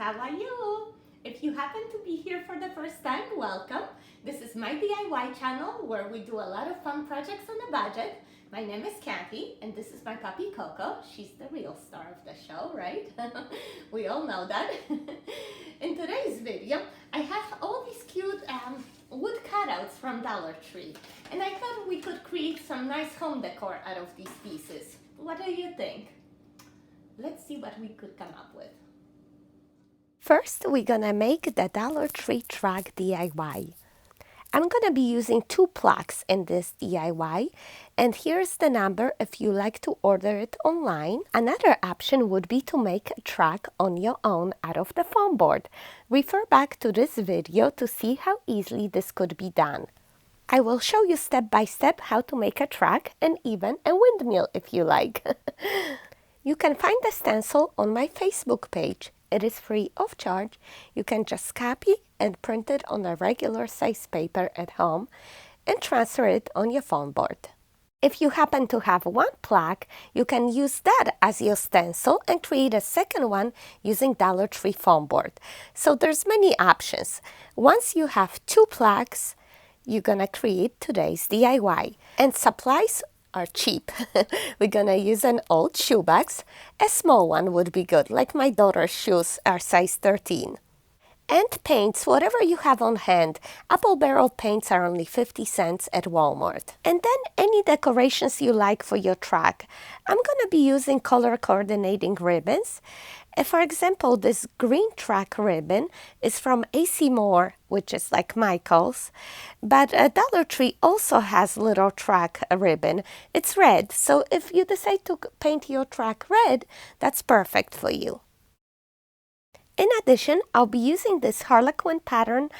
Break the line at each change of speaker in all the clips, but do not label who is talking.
how are you? If you happen to be here for the first time, welcome. This is my DIY channel where we do a lot of fun projects on a budget. My name is Kathy and this is my puppy Coco. She's the real star of the show, right? We all know that. In today's video, I have all these cute wood cutouts from Dollar Tree, and I thought we could create some nice home decor out of these pieces. What do you think? Let's see what we could come up with. First, we're gonna make the Dollar Tree track DIY. I'm gonna be using 2 plaques in this DIY, and here's the number if you like to order it online. Another option would be to make a track on your own out of the foam board. Refer back to this video to see how easily this could be done. I will show you step by step how to make a track and even a windmill if you like. You can find the stencil on my Facebook page. It is free of charge. You can just copy and print it on a regular size paper at home and transfer it on your foam board. If you happen to have 1 plaque, you can use that as your stencil and create a second one using Dollar Tree foam board. So there's many options. Once you have 2 plaques, you're gonna create today's DIY. And supplies are cheap. We're gonna use an old shoebox. A small one would be good, like my daughter's shoes are size 13. And paints, whatever you have on hand. Apple barrel paints are only 50 cents at Walmart. And then any decorations you like for your track. I'm gonna be using color coordinating ribbons. For example, this green track ribbon is from AC Moore, which is like Michael's. But Dollar Tree also has little track ribbon. It's red, so if you decide to paint your track red, that's perfect for you. In addition, I'll be using this Harlequin pattern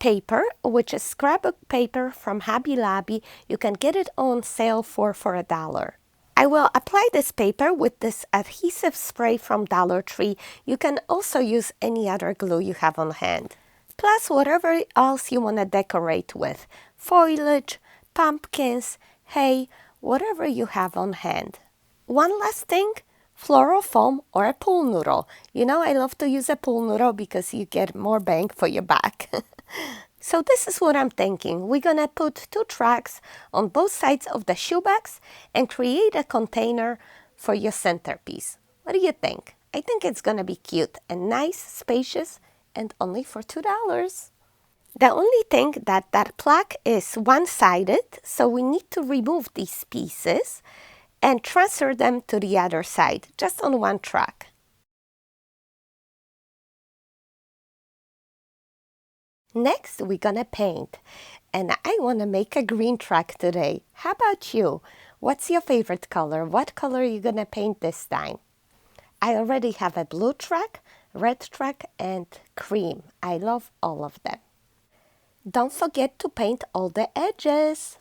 paper, which is scrapbook paper from Hobby Lobby. You can get it on sale for $1. I will apply this paper with this adhesive spray from Dollar Tree. You can also use any other glue you have on hand. Plus whatever else you want to decorate with. Foliage, pumpkins, hay, whatever you have on hand. One last thing, floral foam or a pool noodle. You know I love to use a pool noodle because you get more bang for your buck. So this is what I'm thinking. We're gonna put 2 tracks on both sides of the shoebox and create a container for your centerpiece. What do you think? I think it's gonna be cute and nice, spacious, and only for $2. The only thing that plaque is one-sided, so we need to remove these pieces and transfer them to the other side, just on 1 track. Next, we're gonna paint, and I want to make a green track today. How about you? What's your favorite color? What color are you gonna paint this time? I already have a blue track, red track, and cream. I love all of them. Don't forget to paint all the edges.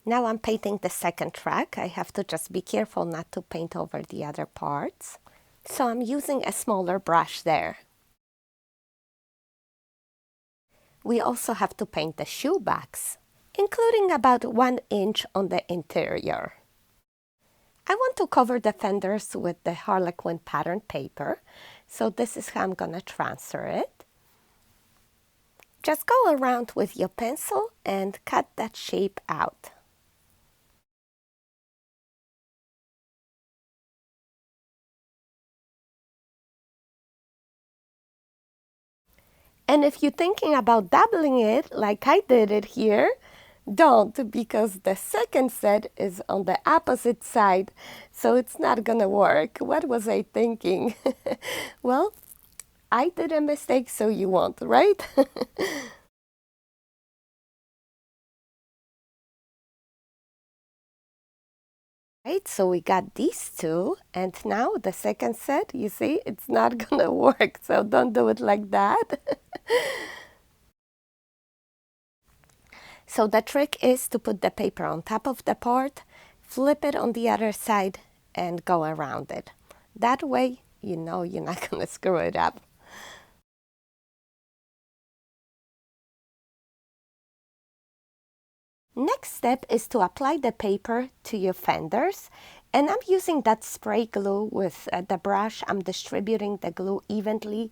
Now I'm painting the second track. I have to just be careful not to paint over the other parts. So I'm using a smaller brush there. We also have to paint the shoebox, including about 1 inch on the interior. I want to cover the fenders with the Harlequin pattern paper, so this is how I'm gonna transfer it. Just go around with your pencil and cut that shape out. And if you're thinking about doubling it, like I did it here, don't, because the second set is on the opposite side, so it's not gonna work. What was I thinking? Well, I did a mistake, so you won't, right? Right, so we got these 2, and now the second set, you see, it's not gonna work, so don't do it like that. So the trick is to put the paper on top of the part, flip it on the other side, and go around it. That way, you know you're not gonna screw it up. Next step is to apply the paper to your fenders. And I'm using that spray glue with the brush. I'm distributing the glue evenly.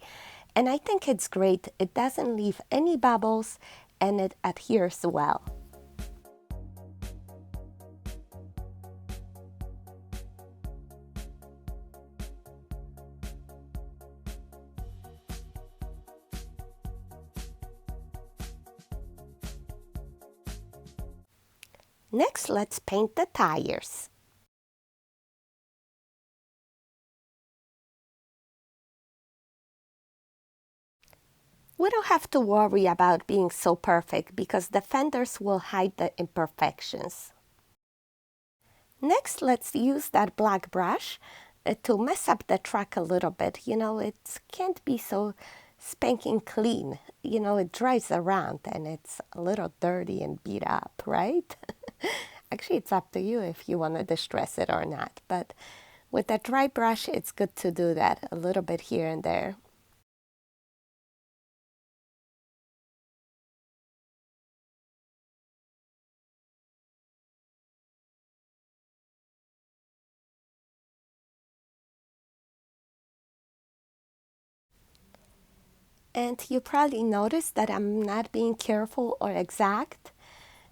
And I think it's great. It doesn't leave any bubbles and it adheres well. Next, let's paint the tires. We don't have to worry about being so perfect because the fenders will hide the imperfections. Next, let's use that black brush to mess up the track a little bit. You know, it can't be so spanking clean. You know, it drives around and it's a little dirty and beat up, right? Actually, it's up to you if you want to distress it or not. But with a dry brush, it's good to do that a little bit here and there. And you probably noticed that I'm not being careful or exact.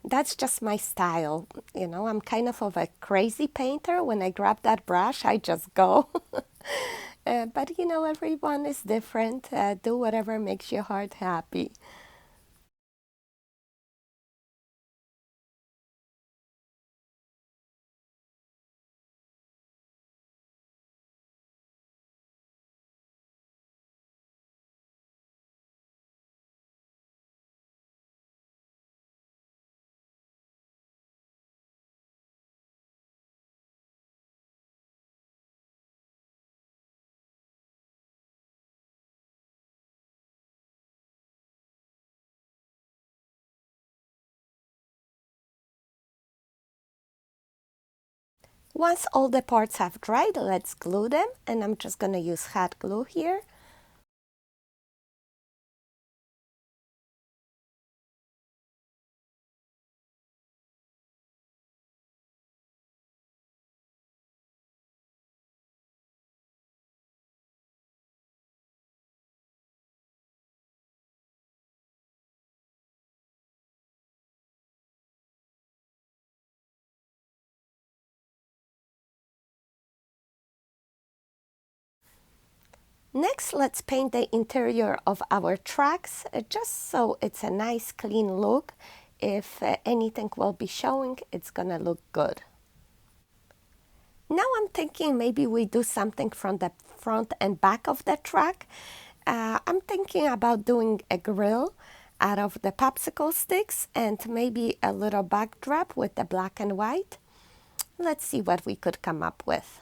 That's just my style. You know, I'm kind of a crazy painter. When I grab that brush, I just go. But you know, everyone is different. Do whatever makes your heart happy. Once all the parts have dried, let's glue them. And I'm just going to use hot glue here. Next, let's paint the interior of our tracks, just so it's a nice clean look. If anything will be showing, it's gonna look good. Now I'm thinking maybe we do something from the front and back of the track. I'm thinking about doing a grill out of the popsicle sticks and maybe a little backdrop with the black and white. Let's see what we could come up with.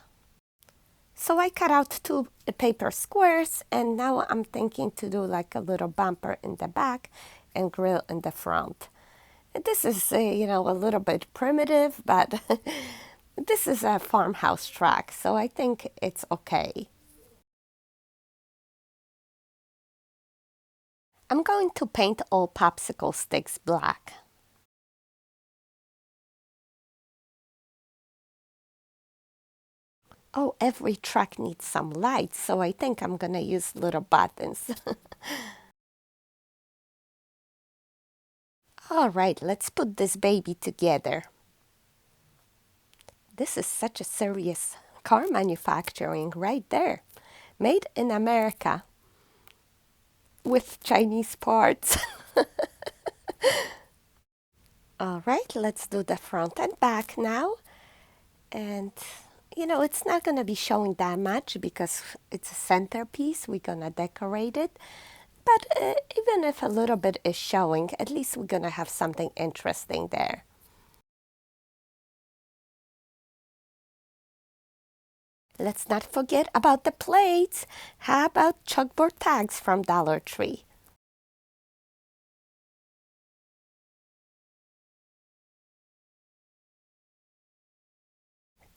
So I cut out two paper squares and now I'm thinking to do like a little bumper in the back and grill in the front. This is, you know, a little bit primitive, but this is a farmhouse track, so I think it's okay. I'm going to paint all popsicle sticks black. Oh, every track needs some lights, so I think I'm gonna use little buttons. All right, let's put this baby together. This is such a serious car manufacturing right there. Made in America with Chinese parts. All right, let's do the front and back now. And, you know, it's not going to be showing that much because it's a centerpiece. We're going to decorate it. But even if a little bit is showing, at least we're going to have something interesting there. Let's not forget about the plates. How about chalkboard tags from Dollar Tree?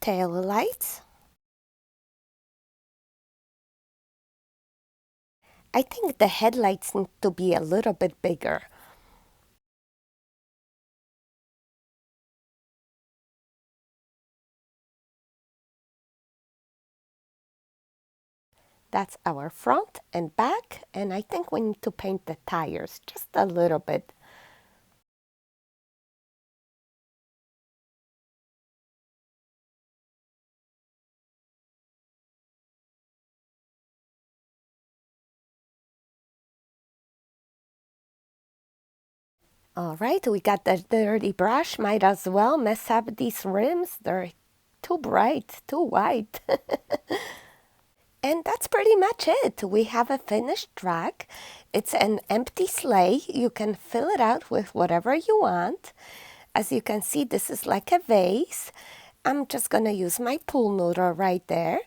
Tail lights. I think the headlights need to be a little bit bigger. That's our front and back, and I think we need to paint the tires just a little bit. All right, we got the dirty brush. Might as well mess up these rims. They're too bright, too white. And that's pretty much it. We have a finished truck. It's an empty sleigh. You can fill it out with whatever you want. As you can see, this is like a vase. I'm just going to use my pool noodle right there.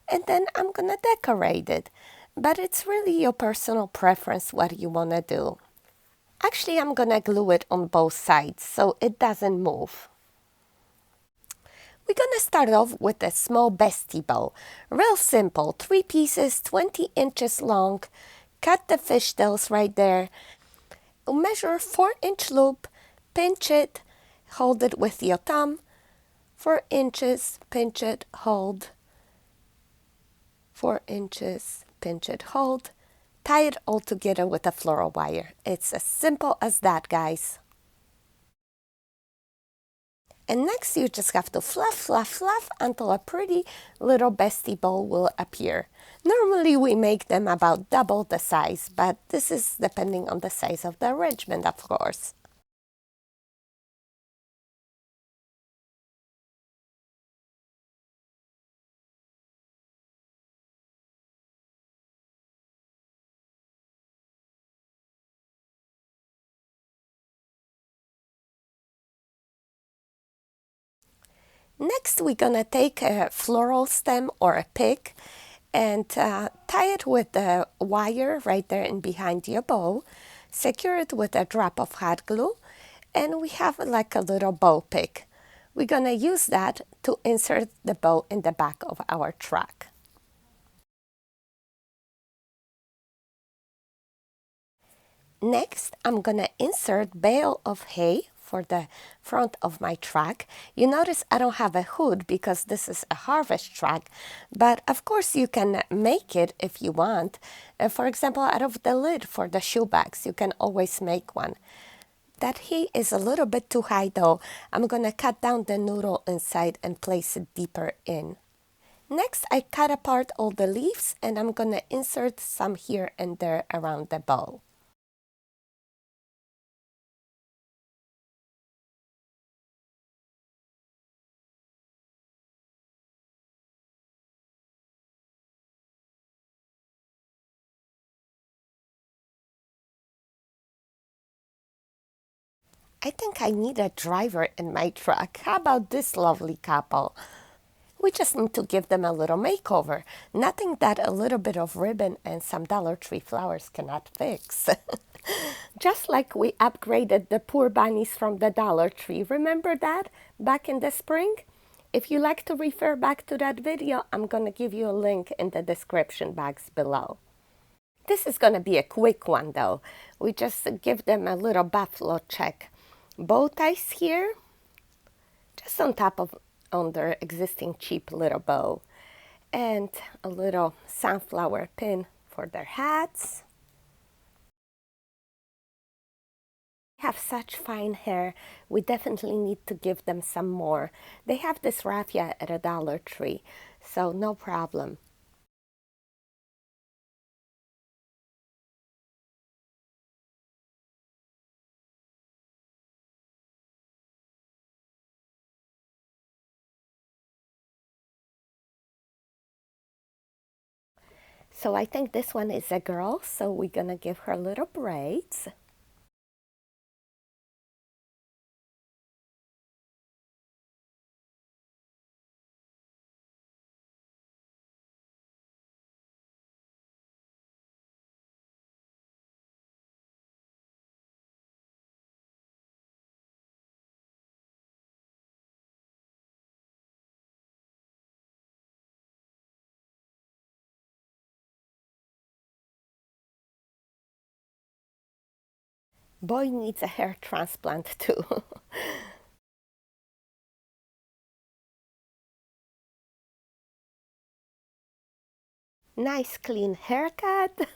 And then I'm going to decorate it. But it's really your personal preference what you want to do. Actually, I'm going to glue it on both sides so it doesn't move. We're going to start off with a small bestie bow. Real simple, 3 pieces, 20 inches long. Cut the fishtails right there. Measure 4-inch loop, pinch it, hold it with your thumb. 4 inches, pinch it, hold. 4 inches, pinch it, hold. Tie it all together with a floral wire. It's as simple as that, guys. And next you just have to fluff, fluff, fluff until a pretty little bestie bow will appear. Normally we make them about double the size, but this is depending on the size of the arrangement, of course. Next, we're gonna take a floral stem or a pick and tie it with the wire right there in behind your bow. Secure it with a drop of hot glue, and we have like a little bow pick. We're gonna use that to insert the bow in the back of our truck. Next, I'm gonna insert bale of hay for the front of my truck. You notice I don't have a hood because this is a harvest truck, but of course you can make it if you want. For example, out of the lid for the shoebox, you can always make one. That hay is a little bit too high though. I'm gonna cut down the noodle inside and place it deeper in. Next, I cut apart all the leaves and I'm gonna insert some here and there around the bow. I think I need a driver in my truck. How about this lovely couple? We just need to give them a little makeover. Nothing that a little bit of ribbon and some Dollar Tree flowers cannot fix. Just like we upgraded the poor bunnies from the Dollar Tree. Remember that back in the spring? If you like to refer back to that video, I'm going to give you a link in the description box below. This is going to be a quick one though. We just give them a little buffalo check. Bow ties here, just on top of on their existing cheap little bow. And a little sunflower pin for their hats. They have such fine hair, we definitely need to give them some more. They have this raffia at a Dollar Tree, so no problem. So I think this one is a girl, so we're gonna give her little braids. Boy needs a hair transplant too. Nice clean haircut.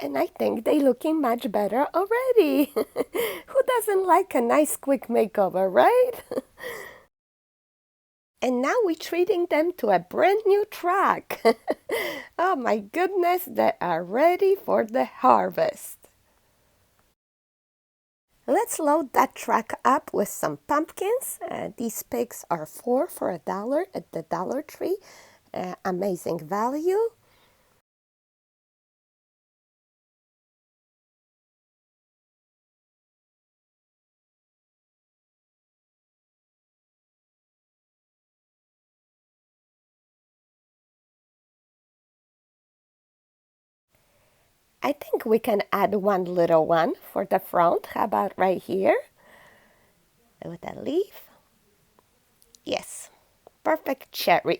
And I think they're looking much better already. Who doesn't like a nice quick makeover, right? And now we're treating them to a brand new truck. Oh my goodness, they are ready for the harvest. Let's load that truck up with some pumpkins. These pigs are 4 for $1 at the Dollar Tree. Amazing value. I think we can add one little one for the front. How about right here? With a leaf. Yes, perfect cherry.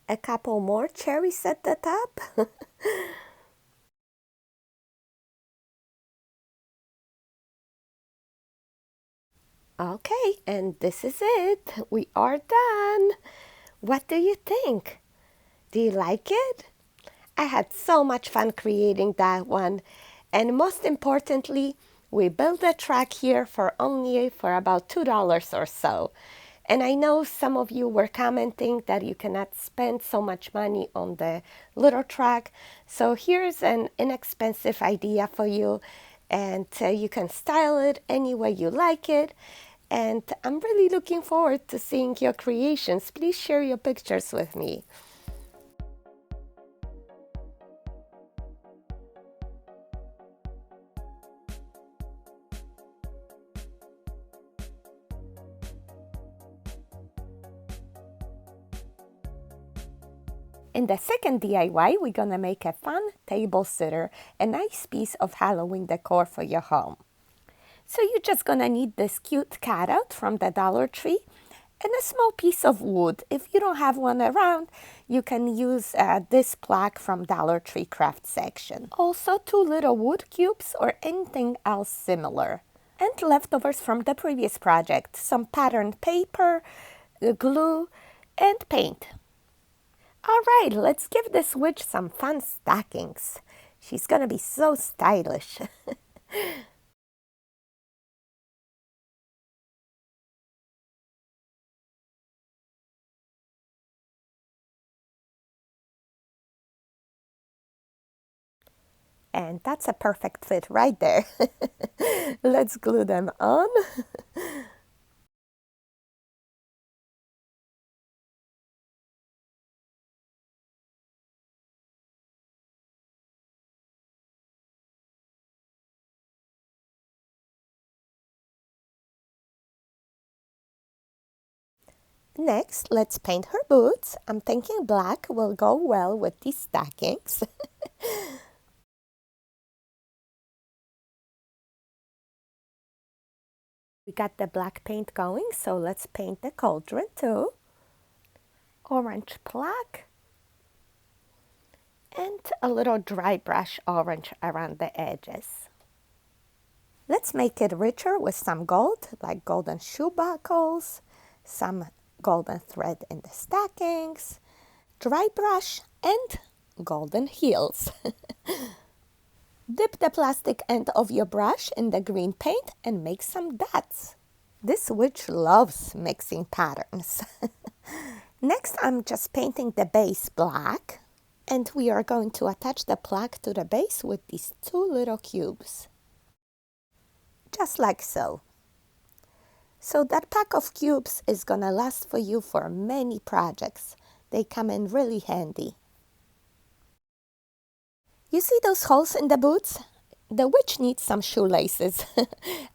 A couple more cherries at the top. Okay, and this is it. We are done. What do you think? Do you like it? I had so much fun creating that one. And most importantly, we built a track here for only for about $2 or so. And I know some of you were commenting that you cannot spend so much money on the little track. So here's an inexpensive idea for you. And you can style it any way you like it. And I'm really looking forward to seeing your creations. Please share your pictures with me. In the second DIY, we're gonna make a fun table sitter, a nice piece of Halloween decor for your home. So you're just gonna need this cute cutout from the Dollar Tree and a small piece of wood. If you don't have one around, you can use this plaque from Dollar Tree craft section. Also 2 little wood cubes or anything else similar. And leftovers from the previous project, some patterned paper, glue, and paint. All right, let's give this witch some fun stockings. She's gonna be so stylish. And that's a perfect fit right there. Let's glue them on. Next, let's paint her boots. I'm thinking black will go well with these stockings. We got the black paint going, so let's paint the cauldron too. Orange plaque. And a little dry brush orange around the edges. Let's make it richer with some gold, like golden shoe buckles, some golden thread in the stockings, dry brush, and golden heels. Dip the plastic end of your brush in the green paint and make some dots. This witch loves mixing patterns. Next, I'm just painting the base black. And we are going to attach the plaque to the base with these 2 little cubes. Just like so. So that pack of cubes is gonna last for you for many projects. They come in really handy. You see those holes in the boots? The witch needs some shoelaces.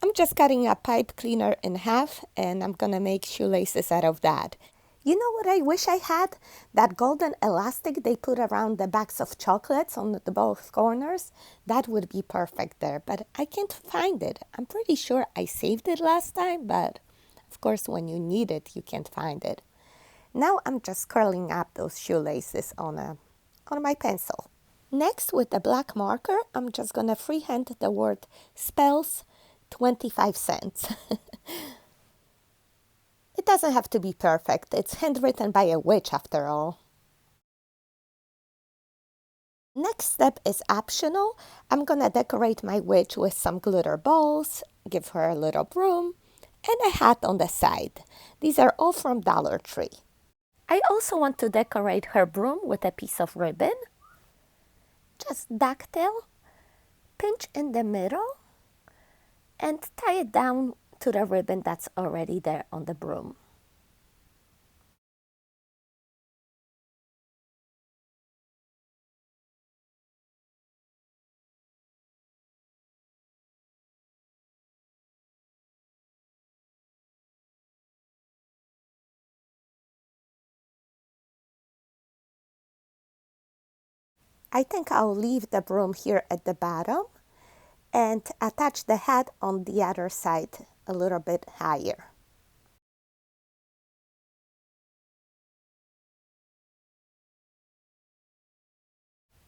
I'm just cutting a pipe cleaner in half and I'm gonna make shoelaces out of that. You know what I wish I had? That golden elastic they put around the backs of chocolates on the both corners. That would be perfect there, but I can't find it. I'm pretty sure I saved it last time, but of course when you need it, you can't find it. Now I'm just curling up those shoelaces on my pencil. Next, with the black marker, I'm just gonna freehand the word spells 25 cents. It doesn't have to be perfect. It's handwritten by a witch after all. Next step is optional. I'm gonna decorate my witch with some glitter balls, give her a little broom, and a hat on the side. These are all from Dollar Tree. I also want to decorate her broom with a piece of ribbon. Just ducktail, pinch in the middle, and tie it down to the ribbon that's already there on the broom. I think I'll leave the broom here at the bottom and attach the hat on the other side a little bit higher.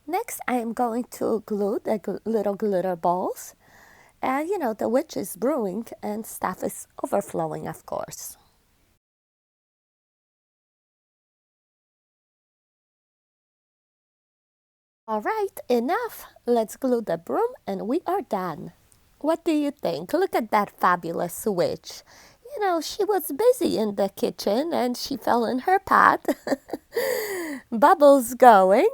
Next, I am going to glue the little glitter balls. The witch is brewing and stuff is overflowing, of course. All right, enough. Let's glue the broom and we are done. What do you think? Look at that fabulous witch. She was busy in the kitchen and she fell in her pot. Bubbles going.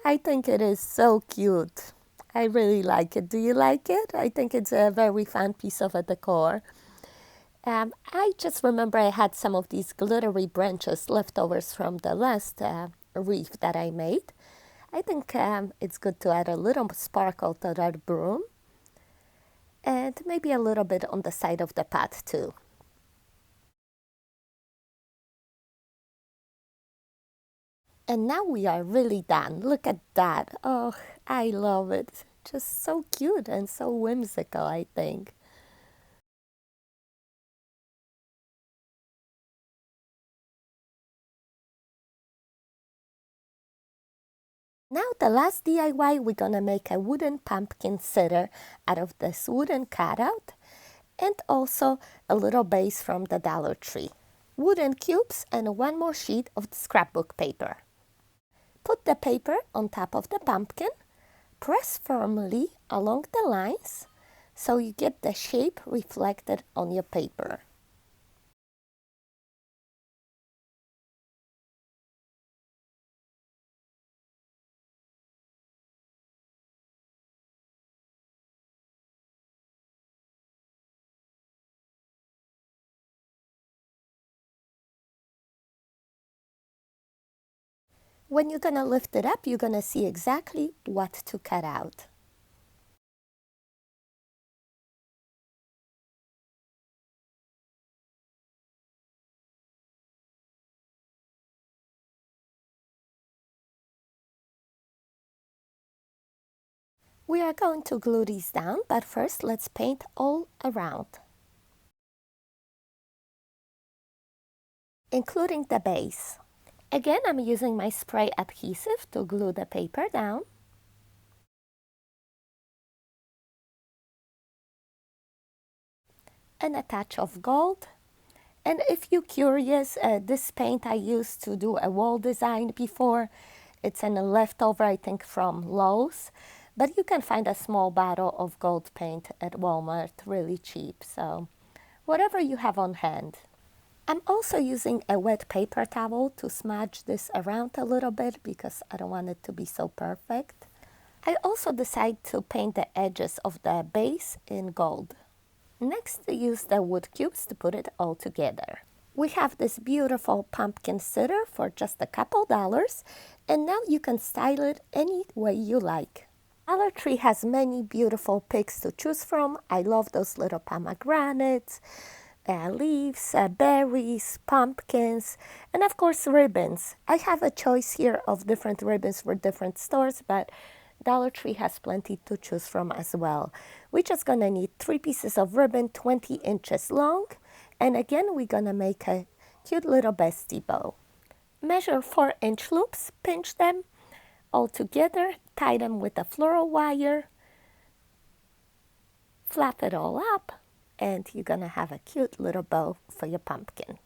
I think it is so cute. I really like it. Do you like it? I think it's a very fun piece of a decor. I just remember I had some of these glittery branches leftovers from the last wreath that I made. I think it's good to add a little sparkle to that broom and maybe a little bit on the side of the pot too. And now we are really done. Look at that. Oh, I love it. Just so cute and so whimsical, I think. Now the last DIY, we're gonna make a wooden pumpkin sitter out of this wooden cutout and also a little base from the Dollar Tree. Wooden cubes and one more sheet of scrapbook paper. Put the paper on top of the pumpkin, press firmly along the lines so you get the shape reflected on your paper. When you're gonna lift it up, you're gonna see exactly what to cut out. We are going to glue these down, but first let's paint all around, including the base. Again, I'm using my spray adhesive to glue the paper down. And a touch of gold. And if you're curious, this paint I used to do a wall design before. It's a leftover, I think, from Lowe's. But you can find a small bottle of gold paint at Walmart, really cheap. So whatever you have on hand. I'm also using a wet paper towel to smudge this around a little bit because I don't want it to be so perfect. I also decided to paint the edges of the base in gold. Next, use the wood cubes to put it all together. We have this beautiful pumpkin sitter for just a couple dollars, and now you can style it any way you like. Dollar Tree has many beautiful picks to choose from. I love those little pomegranates, leaves, berries, pumpkins, and of course ribbons. I have a choice here of different ribbons for different stores, but Dollar Tree has plenty to choose from as well. We're just gonna need 3 pieces of ribbon 20 inches long, and again we're gonna make a cute little bestie bow. Measure 4-inch loops, pinch them all together, tie them with a floral wire, flap it all up, and you're gonna have a cute little bow for your pumpkin.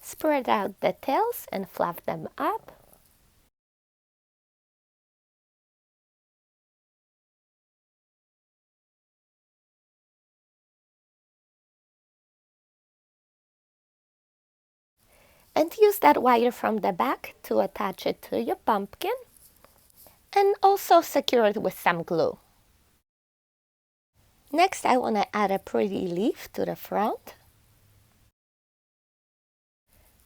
Spread out the tails and flap them up. And use that wire from the back to attach it to your pumpkin, and also secure it with some glue. Next, I want to add a pretty leaf to the front.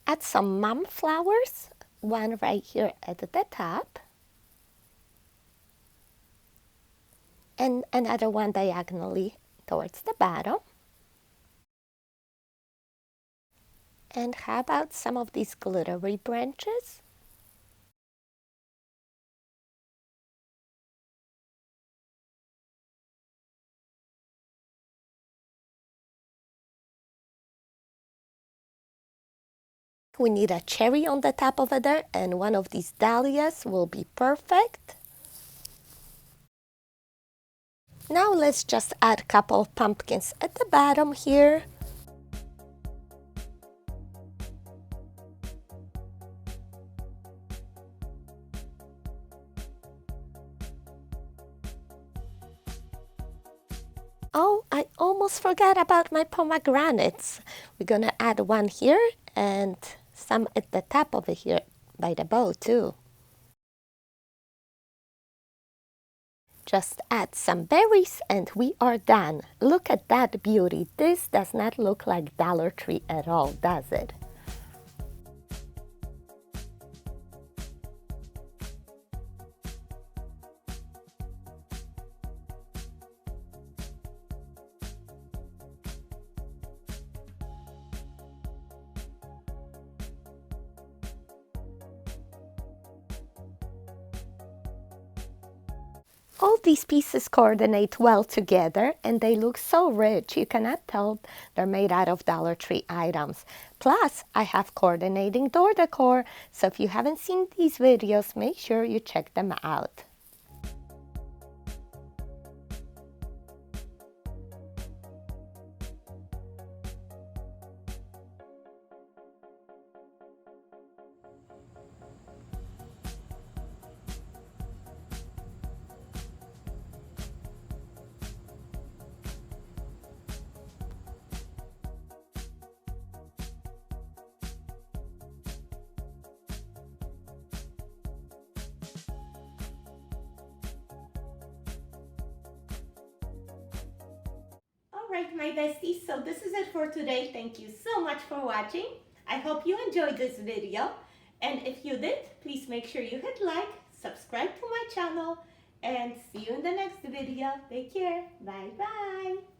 Add some mum flowers, one right here at the top, and another one diagonally towards the bottom. And how about some of these glittery branches? We need a cherry on the top of it there, and one of these dahlias will be perfect. Now let's just add a couple of pumpkins at the bottom here. Oh, I almost forgot about my pomegranates. We're gonna add one here and some at the top over here by the bow too. Just add some berries and we are done. Look at that beauty. This does not look like Dollar Tree at all, does it? All these pieces coordinate well together and they look so rich. You cannot tell they're made out of Dollar Tree items. Plus, I have coordinating door decor, so if you haven't seen these videos, make sure you check them out. Alright, my besties, so this is it for today. Thank you so much for watching. I hope you enjoyed this video. And if you did, please make sure you hit like, subscribe to my channel, and see you in the next video. Take care. Bye bye.